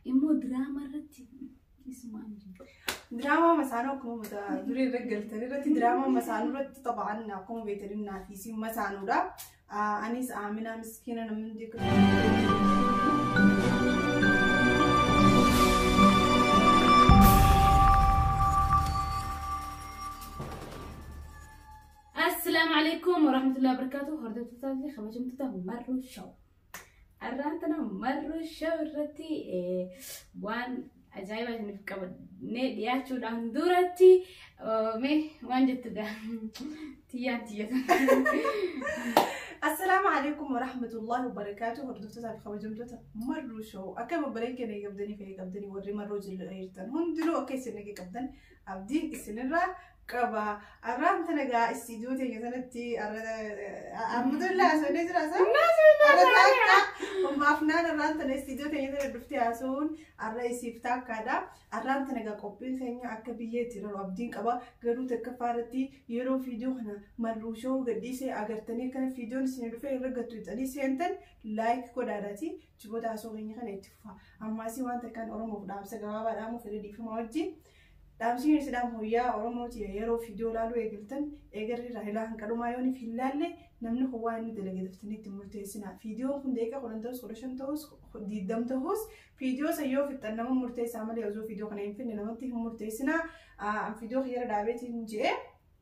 إمو دراما رتي اسمه دراما مسانو كم متى دوري الرجال ترى رتي دراما مسانو رتي طبعا نقوم بيترنا في سين مسانو را أنيس آمنة مسكينة من ديك السلام عليكم ورحمة الله وبركاته. هردت تتابعي خمسة تتابع مرة شو أرانتنا مرة شو رتي وان أجايبة نفكر ندياتشو دان دورتي مي وان جت تيا السلام عليكم ورحمة الله وبركاته. هردت تتابعي خمسة تتابع مرة شو أكمل بريك أنا يقبضني في يقبضني وري مرة جل إيرتن هون دلو أوكي سنة يقبضن أبدين السنة كبا أرام تناقا استديو تيجي سنتي الحمد لله سوني جراسة وما فنان أرام تنا استديو تيجي سنة دفتي عسون الرئيس يفتح كذا أرام تناقا كوبين ثانية أكبية ترى أبدين كبا قالوا تكفارتي يرو فيديو هنا مروشو قديسة أقرتني كان فيديو نسيني رفع رجعت تاني سنتن لايك كوداراتي تبغى تعسوغيني خنا يتفا أما سي وانت كان أورمو فدام سجوا بدامو في ردي في موجي دامسين سدام هويا أورمو تي يرو فيديو لالو يقلتن يقرر راهلا هنكرو ما يوني في الليل نمنو هو إني دلقي دفتني تمرتيسنا فيديو كنديكا خلنا سولوشن توس ديدم توس فيديو سيو في التنمو مرتيس عمل يوزو فيديو خنا ينفن نمتي هم مرتيسنا فيديو خير دعوتي نجي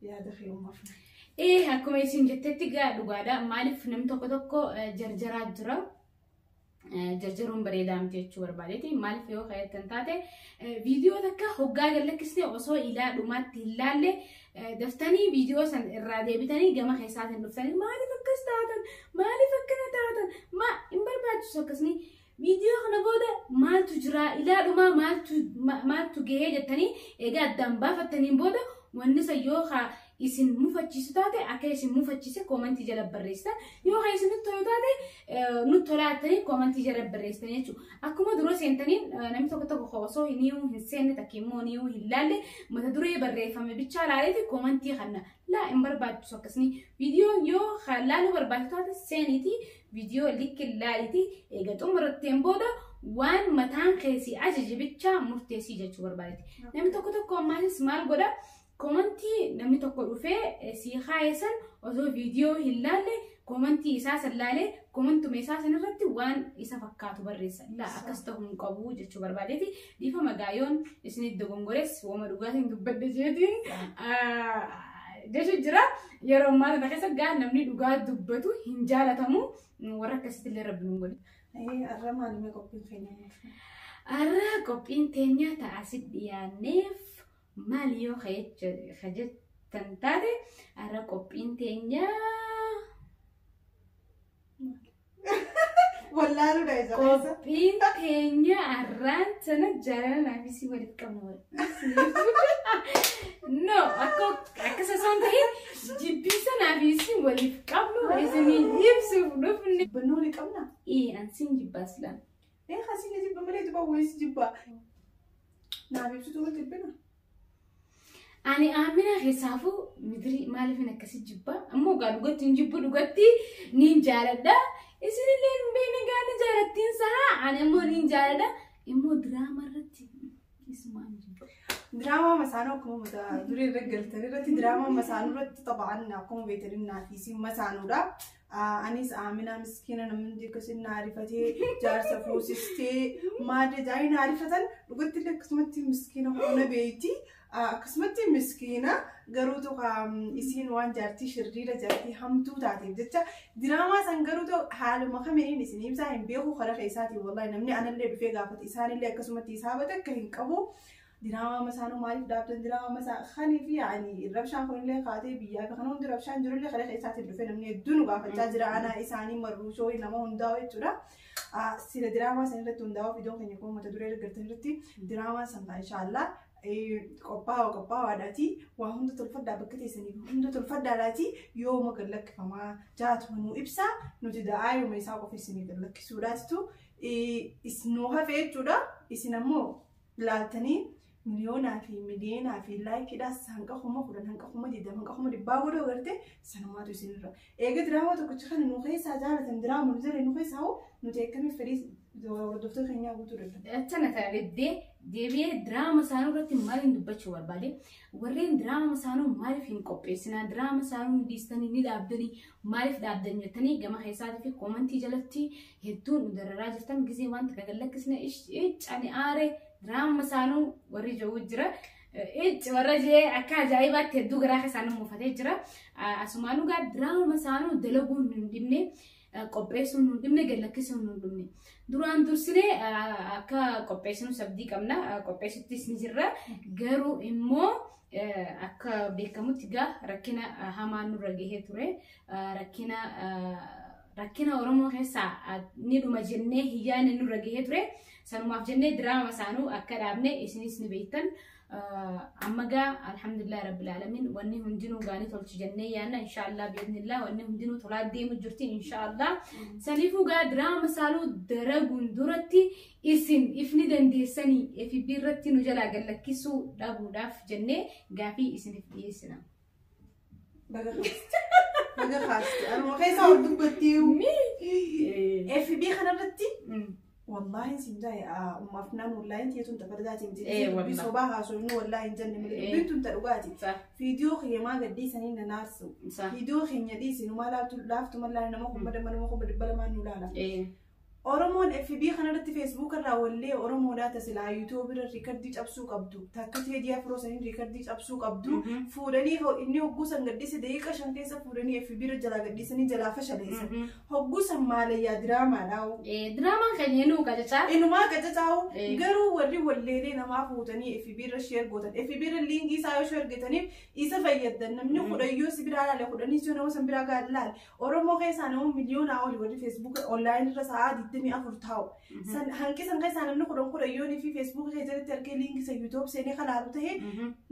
يا دخيل مفهوم إيه هكما يسين جتتي قاعد وقاعدة مالف نمتو كتوكو جرجرات جرا جرجرون بريدام تيجي بربادتي مال فيو خير تنتاتي فيديو ذكا هوجا قال لك استي أصو إلى دومات تلالة دفتني فيديو سن الراديو بتاني جمع خيسات دفتني مالي فكست هذا مالي فكرت هذا ما إمبر بعد سوكسني فيديو خنا بودا مال تجرا إلى دوما مال تجيه جتني إيجا دمبا فتني بودا والناس يوخا isin mufachisu taate akka isin mufachise commenti jala barreessan yoo ha isin toyotaate nuttolaatani commenti jala barreessan jechuudha akkuma duroo seentaniin namni tokko qoosoo hiniyu hin seenne takkiimmoo niyu hin laalle mata duree barreeffame bicha laaleeti commenti kanna la in barbaachisu akkasni viidiyoo yoo laalu barbaachisu taate seeniiti viidiyoo likki laaliti eega xumuratteen booda waan mataan keessi ajaje bicha murteessii jechuu barbaadeti namni tokko ammaasis maal godha commenti namni tokko dhufee si khaayesan osoo viidiyoo hin laalle commenti isaa sallaale commentu meesaasan irratti waan isa fakkaatu barreessa la akkas ta'uu qabu jechuu barbaadeeti dhiifa magaayoon isin dogongores wama dhugaatiin dubbadde jeetiin jechu jira yeroo maal keessa gaa namni dhugaa dubbatu hin jaalatamu warra akkasitti illee rabbi nu godhe arra maalime qophiin keenya arra qophiin teenya ta'asit dhiyaaneef ماليو خجت تنتادي على قبين تينيا ولا لو دايزا قبين تينيا عران سنة جانا نافيسي ولد كمول نو أكو سانتهي جبيسا نافيسي ولد كمول إذن يبسو نفني بنوري كمنا إيه أنسين جباس لان إيه خاسين جبا ملي تبا ويس جبا نافيسو تقول تبنا أنا آمنة حسابه مدري مالي فينا كسي جبا أمو قالوا قلت نجيبو لقتي نينجالدا إسير اللي بيني قال نجالتين سها أنا مو نينجالدا إمو دراما رتي اسمه دراما مسانو كم متى دوري الرجال ترى رتي دراما مسانو رتي طبعا نقوم بيترنا في سين مسانو را أنيس آمنة مسكينة من ديك سن عارفتي جارسة فوسستي ما داين عارفتن قلت لك قسمتي مسكينة هنا بيتي قسمتي مسكينة قروتو إسين وان جارتي شريرة جارتي همتو تاتي بجتا دراما سن قروتو حال ما خمينين إسنين بساهم بيخو خلق إساتي والله نمني أنا اللي بفي قافت إساني اللي قسمتي إسابتك كهين كبو دراما مسانو مالف دابتن دراما مسا خاني في يعني الربشان خلون اللي قاتي بيا خنون دربشان جرو اللي خلق إساتي بفي نمني الدنو قافت جاجرا أنا إساني مروشو إنما هنداوي ترى سير دراما سنرة تنداو في دون يكون متدوري رجعتن رتي دراما سنتا إن شاء الله قبّا داتي وهم تلفدا بكتي سني هم تلفدا داتي يوم قلك فما جات منو إبسا نتدعى يوم يساقو في سني قلك سوراتو إسنوها في جودا إسنمو لالتني مليون في مليون في لايك كده هنكا خما خدنا هنكا خما دي هنكا خما دي باغورو غرتي سنوات وسنرا ايغ دراما تو كتخن نوخي ساجاله دراما نزل نوخي ساو نتيكمي فريز hordoftoota keenyaa guutuu dadhabde. Tana taa'ee deebi'ee diraama isaanii irratti maaliin dubbachuu barbaade warreen diraama isaanii maaliif hin qopheessinaa diraama isaanii dhiistanii ni dhaabdanii maaliif dhaabdan jettanii gama keessaatii fi koomantii jalatti hedduun dararaa jirtan gisee wanta kagallakkisne ani aaree diraama isaanii warri jiru jira. warra jee akka ajaa'ibaatti hedduu garaa isaanii muufatee jira. Asumaanuu gaa diraama isaanii dalaguun hin dhibne qopheessuun hin dhibne gallakkisuun hin dhibne. Duraan dursinee akka qopheessinu sabdii qabna qopheessuttis ni jirra garuu immoo akka beekamutti gaa rakkina hamaa nurra gahee ture rakkina Oromoo keessaa ni dhuma jennee hiyyaan nurra gahee ture sanumaaf jennee diraama isaanii akka dhaabne isinis ni beektan. أما جا الحمد لله رب العالمين وإني هندينو قاني تلش جنية أنا إن شاء الله بإذن الله وإني هندينو طلعت ديم الجرتين إن شاء الله سنيفو جا درام سالو درجون درتي إسم إفني دندي سني في بيرتي نجلا قال لك كيسو دابو داف جنة جافي إسم في إسنا بقى خاص أنا ما خايف أقول دبتيو في بي خنا رتي والله سنجاي أفنان والله أنت يتون تفرداتي متى بصباحها سونو والله إنجن من بنتون تروقاتي فيديو خي ما قدي سنين نارسو فيديو خي ندي سنو ما لافتو ملا نمكم بدل ما نولانا Oromoon FB kanarratti Facebook irraa wallee Oromoodhaa silaa YouTube irra riikardii cabsuu qabdu takka teediyaa firoosanii riikardii cabsuu qabdu fuudhanii inni hogguusan gaddise daqiiqa 5 keessa fuudhanii FB irra jalaa gaddisanii jalaa fashaleessan hogguusan maalayyaa diraamaadhaawu diraamaan kan yennuu qacacaa inumaa qacacaawu garuu warri walleelee namaa fuutanii FB irra share gootan FB irra liinkii isaa yoo share geetaniif isa fayyaddan namni kudhayyoo si biraa laale kudhanii si nama san biraa gaalaal Oromoo keessaa nama miliyoonaa olii warri Facebook online irra sa'aa دمي أفرطاو سن هنكي سن كيس أنا بنخدم كل يوم في فيسبوك كذا تركي لينك في يوتيوب سني خلاص تهي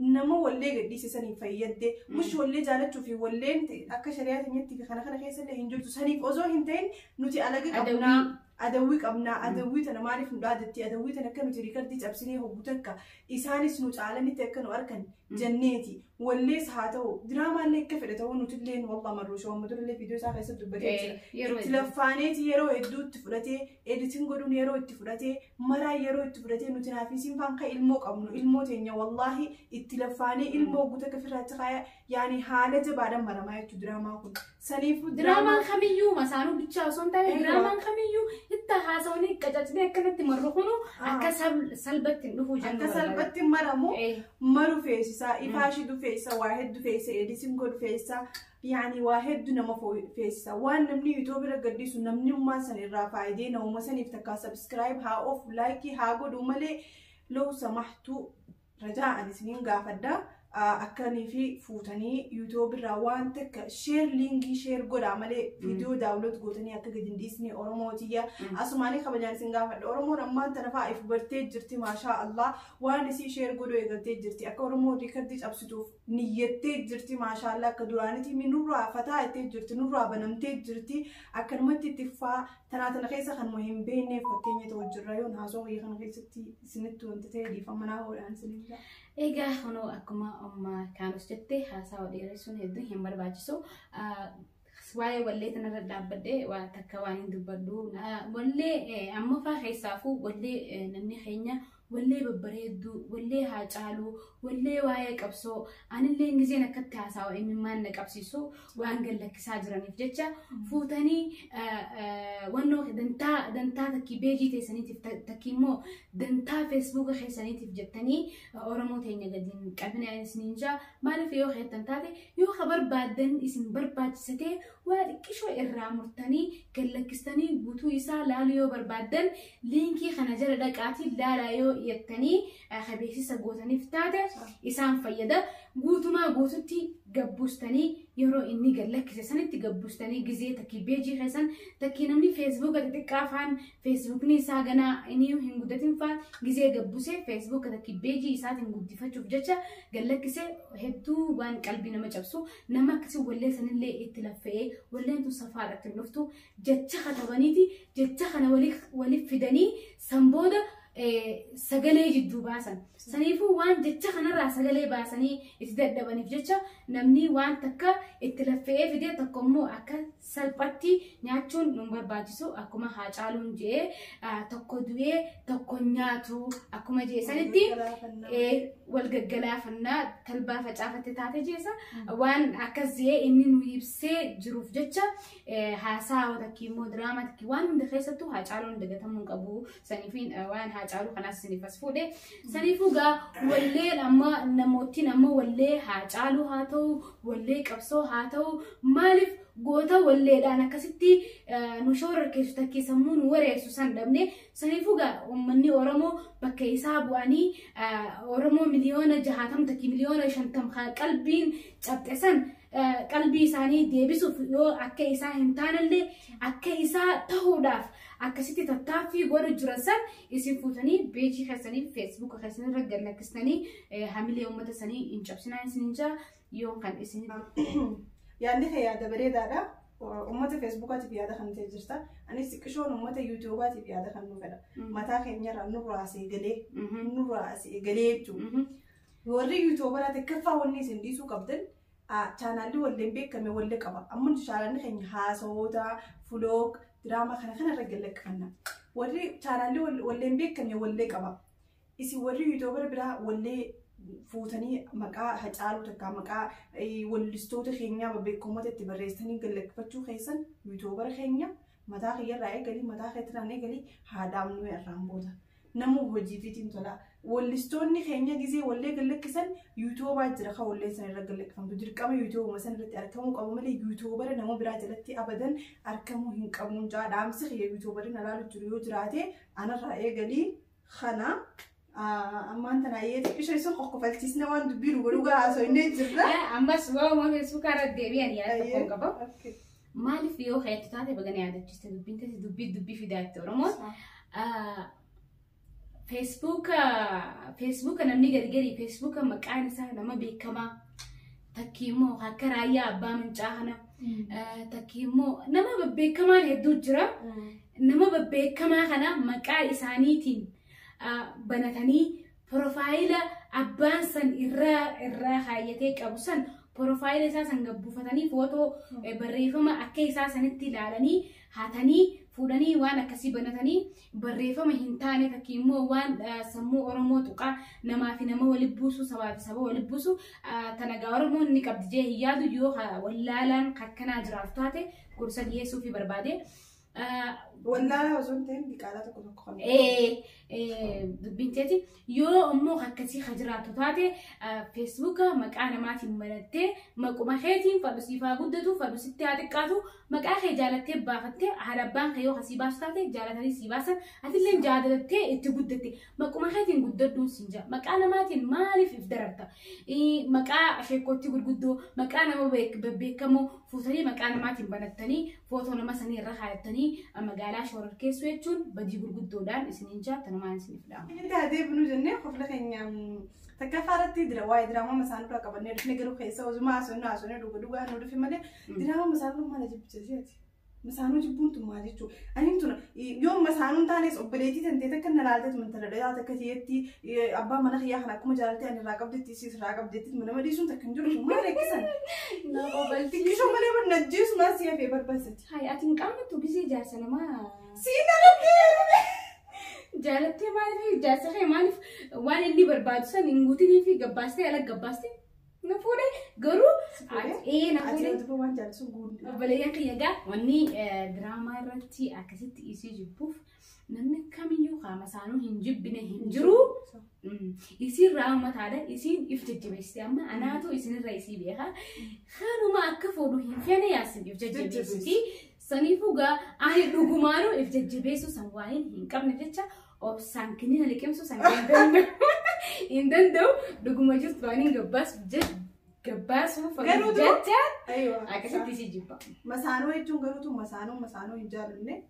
نمو ولا قديس سني في يده مش ولا جالت شوفي ولا أنت أكشريات نيتي في خنا كيس اللي هنجول تسهني في أزو هنتين نوتي على قبنا أدويك أبنا أدويت أنا ما أعرف مدادتي أدويت أنا كانوا تريكردي تبصني هو بتكا إساني سنوت عالمي تكنوا أركن جنيتي والليس هاتو دراما اللي كفرته ونوتلين والله مروش ومدور اللي فيديو ساعة يسد بديت تلفانيتي يرو يدود تفرتي إدتنقولون يرو تفرتي مرا يرو تفرتي نتنافسين فانك الموك أبنو الموتين والله التلفاني الموك بتكفرت خايا يعني حالة بعد مرة ما يكتو دراما كل سنيفو دراما خميو مسانو بتشاوسون تاني دراما خميو التحاسوني كجاتني كانت مرخونو أكسب سلبت النفو جنو أكسلبت مرمو مرو فيسا إفاشي دو فيسا واحد دو فيسا إديسم كود فيسا يعني واحد دو نما فيسا وان نمني يوتيوب رقديسو نمني ما سن الرافع دينا وما سن يفتكا سبسكرايب ها أوف لايكي ها قدو ملي لو سمحتو رجاء سنين قافدا أكاني في فوتاني يوتيوب الروان تك شير لينكي شير قد عملي فيديو داونلود قوتاني أكا قدين ديسني أورموتيا أسماني خبجان سنغافة أورمو رمان تنفع إفبرتي جرتي ما شاء الله وانسي شير قدو يقلتي جرتي أكا أورمو ريكرديج أبسطوف نيتي جرتي ما شاء الله كدورانتي من نورا فتاة جرتي نورا بنمتي جرتي أكا نمتي تفا تناتنا خيسا خان مهم بيني فكيني توجر رايون هاسو غيخان خيستي سنتو انتتي دي فمناهو الآن سنين إيجا هنو أكما كانوا ستة حاسة وديرسون هدو هم برباجسو سواي ولي تنرد بدي وتكوانين دبدو ولي أما فخيسافو ولي نمني خينيا ولي ببريدو ولي هاجالو ولي واي قبسو أنا اللي إنجزينا كتاساو إمي ما نقبسيسو وأنقل لك ساجراني فجتشا فوتاني وانو دنتا تكي بيجي تيساني تكيمو دنتا فيسبوك خيساني تفجتني أورمو تيني قدين كابنا سنينجا مالي فيو خيط تنتاتي يو خبر بادن اسم برباج ستي وكيشو إرامرتاني كاللكستاني بوتو إسا لاليو بربادن لينكي خنجر دكاتي لالايو يتني خبيسي سقوتني فتاته إسان فيدا قوتما قوتتي قبوستني يرو إني قال لك سنة تقبوستني جزية تكي بيجي خسن تكي نمني فيسبوك تتكافن فيسبوك ني ساقنا إنيو هنقودتين فان جزية قبوسي فيسبوك تكي بيجي إسات هنقودي فتشوف جاتشا قال لك سي هدو وان قلبي نما جابسو نما كسي ولي سن اللي اتلفيه ولي انتو سفارة النفتو جاتشا خطبانيتي جاتشا خنا ولي فداني سنبودا sagalee jidduu baasan. Saniifuu waan jecha kanarraa sagalee baasanii itti dadhabaniif jecha namni waan takka itti laffee fidee tokko immoo akka salphatti nyaachuun nu barbaachisu akkuma Haacaaluun jee tokko du'ee tokko nyaatu akkuma jeesanitti wal gaggalaafannaa talbaa facaafatte taate jeesa waan akkas jee inni nu ibsee jiruuf jecha haasaa takki immoo diraamaa takki waan hunda keessattuu Haacaaluun dagatamuu qabu. Saniifiin waan Haacaaluu kanaas sinifas fuudhe saniifuu wallee amma namootiin amma wallee Haacaaluu haa ta'u wallee qabsoo haa ta'u maaliif goota walleedhaan akkasitti nu shoorar keessu takkee sammuu nu wareessu san dhabne saniifuu uummanni Oromoo bakka isaa bu'anii Oromoo miliyoona 60 takki miliyoona 50 qalbiin cabxesan qalbii isaanii deebisuuf yoo akka isaa hin taanallee akka isaa ta'uudhaaf akkasitti tattaaffii godhu jiran san isin fuutanii beejii keessanii Facebook keessanii irra gallakkistanii hamilee uummata sanii hin cabsinaa isin jaa yoo kan isin yaadni kan yaada bareedaadha. Uummata Facebookaatiif yaada kan ta'e jirta. Anis xiqqishoon uummata YouTubeaatiif yaada kan nu fedha. Mataa keenyarraa nurraa asii galee jechuudha. Warri YouTuberaa takkaffaa wanni isin dhiisuu qabdan chaanaalli walleen beekame wallee qaba. Amma chaanaalli keenya haasawoota, vlog, diraamaa kana irra gallakkifanna. Warri chaanaalli walleen beekame wallee qaba. Isin warri YouTuber biraa wallee fuutanii maqaa Haacaaluu takka maqaa wallistoota keenyaa beekamoota itti barreessanii gallakkifachuu keessan YouTuber keenya mataa keeyarraa eegalii mataa keetiraan eegalii haadhaamnu irraan booda. Namu hojii fiitiin tola. Wallistoonni keenya gizee wallee gallakkisan YouTubaa jira kan wallee san irra gallakkifamtu. Dirqama YouTubuma san irratti argamuu qabu malee YouTuber nama biraa jalatti abadan argamuu hin qabuun jaa dhaamsi kiyya YouTuberin alaalu jiru yoo jiraate anarraa eegalii kana ammaan tana yeeti ishee sun qoqqofalchiisna waan dubbiin godhugaa haasoo inni jirra. Ammas waa'uma Facebookaa irra deebi'an yaada tokkoon qaba. Maaliif yoo hedduu taate bagana yaadachiiste dubbiin ta'e dubbii fidaa itti Oromoon. Facebook namni gargari Facebook maqaan isaa nama beekamaa takki immoo akka raayyaa abbaa mancaa kana takki immoo nama babbeekamaan hedduu jira. Nama babbeekamaa kana maqaa isaaniitiin banatanii profaayila abbaan san irraa haayatee qabu san profaayila isaa san gabbuufatanii footoo barreeffama akka isaa sanitti ilaalanii haatanii fuudhanii waan akkasii banatanii barreeffama hin taane takki immoo waan sammuu Oromoo tuqaa namaa fi nama walitti buusu sabaa fi saba walitti buusu tanagaa Oromoon ni qabdi jee hin yaadu yoo wallaalaan akkanaa jiraatu taate gorsa dhiyeessuu fi barbaade. Wallaala osoo hin ta'in biqilaa tokko tokko dubbiin teeti yoo ammoo akkasii hajiraatu taate Facebook maqaa namaatiin banattee maquma keetiin fadhusiifaa guddatu fadhusitti haa xiqqaatu maqaa kee jaalattee baafattee haadhabbaan kee yoo kasii baasu taate jaalatanii sii baasan atillee jaalattee itti guddatte maquma keetiin guddadduun siin jaa maqaa namaatiin maaliif if dararta maqaa sheekootti gurguddoo maqaa nama beekamoo fuutanii maqaa namaatiin banattanii footoo nama sanii irra haayattanii magaalaa shoorar keessu jechuun badii gurguddoodhaan isiniin jaata namaan isiniif dhaama. Inni taatee bunuu jennee qofla keenya takkafaarratti dira waa'ee diraamaa masaanuu qabannee dhufnee garuu keessa osuma haasofnee dhugaa nu dhufe malee diraamaa masaanuu maala jibbiseeti. Masaanuu jibbuun tun maal jechuudha. Ani tun yoo masaanuun taanes obboleettii tantee takka na laalteetu mantala dhayaa takka tiyeetti abbaa mana kiyyaa kana akkuma jaalatee ani irraa qabdeetti siis irraa qabdeetti nama dhiisuun takka hin jiru maal eegsisan. Na obalti kishoo malee barna jiisu maal siyaa fi barbaasati. Hayi ati hin qaamatu gisee jaarsa namaa. Siina dhabbee. Jaalattee maaliif jaarsa kee maaliif waan inni barbaadu san hin guutinii fi gabbaastee ala gabbaastee. Na fuudhee garuu na fuudhee waan jaallatun guutuu. Obboleeyyan kiyya gaa wanni diraamaa irratti akkasitti isii jibbuuf namni kamiyyuu qaama isaanuu hin jibbine hin jiru. Isiin raawwataadha isiin if jajjabeessite amma anaatu isinirra isii beeka. Kanuma akka fuudhu hin feene yaasin if jajjabeessiti. Saniifuu gaa ani dhugumaanuu if jajjabeessu san waan hin qabne jecha obsaan kinina liqimsu san hin danda'u dhuguma jirtu waan hin gabbaasu fagoo jecha akkasitti isii jibba. Masaanuu jechuun garuutu masaanuu hin jaallanne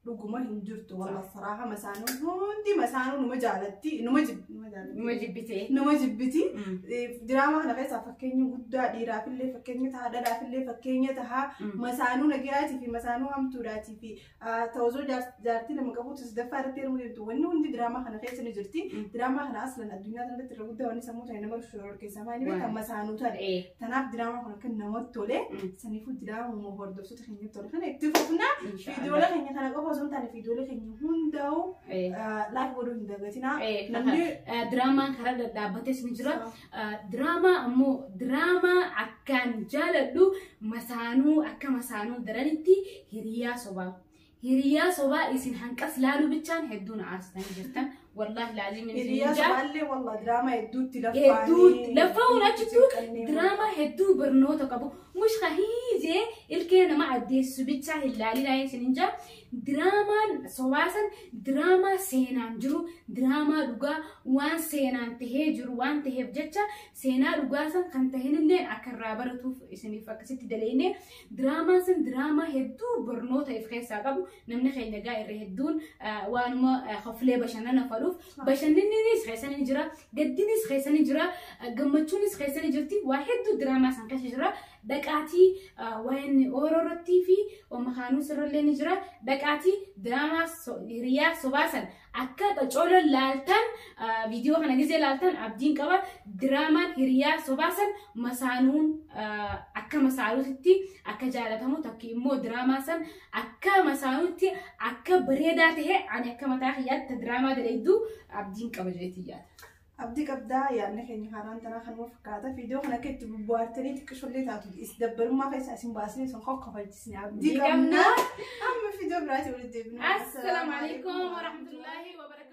رجوما هنجرت والله الصراحة مسانو هندي مسانو نمجالتي نمجبتي دراما أنا غير فكيني قدا ديرا في اللي فكيني تهدا في اللي فكيني تها مسانو نجاتي في مسانو هم توراتي في توزو جارتي لما قبضت تدفع تير مدير وإنه هندي دراما أنا غير سنجرتي دراما أنا أصلا الدنيا تنا ترى وأنا سموتها إنما الشعور كيسمعني بيت مسانو ترى تناف دراما أنا كنا نمط تولي سنيفو دراما ومهرد بس تخيني تولي خنا اكتفنا في دولة خيني خنا قبض زون تاني في دولة خيني هنداو لا يقولوا هنداغتنا دراما خرج دابتش نجرا دراما أمو دراما أكان جالدو مسانو أكا مسانو درانتي هريا صبا إسن هنكس لالو بيتشان هدون عاستان جرتن والله لازم هريا صبا اللي والله دراما هدوت لفاونا تشتو دراما هدو برنوتو كابو مش خهيجة الكينا ما عديس بيتشا هلالي لا يسننجا دراما صواسن دراما سينان جرو دراما لغا وان سينان تهجرو وان تهبجتشا سينا لغاسن كنتهن اللي أكرابرتو إسني فكسيت دليني دراما سن دراما هدو برنوتو إفخيسا كابو نمنا خينا غاير هدون وانما خفلي بشاننا فروف بشاننينيس خيسان نجرا قدينيس خيسان نجرا قمتشونيس خيسان نجرتي واحد دراما سنكاش نجرا دكاتي وين أورورتي في ومخانو سرلي نجرا دكاتي دراما ريا صباسن أكاد أجول لالتن فيديو خنا جزء لالتن أبدين كوا دراما ريا صباسن مسانون أكا مسالوتي أكا جالتهم تكيمو دراما سن أكا مسالوتي أكا بريداته عن أكا متاخيات دراما دليدو أبدين كوا جيتيات أبدي كبدا يعني خيني هاران تنا خنوا فكاتا فيديو خنا كت بوارتني تكشولي تاتو إسدبر ما في ساسين باسني سنخوك خفايتسني أبدي كمنا أما فيديو براتي ولدي السلام عليكم ورحمة الله وبركاته.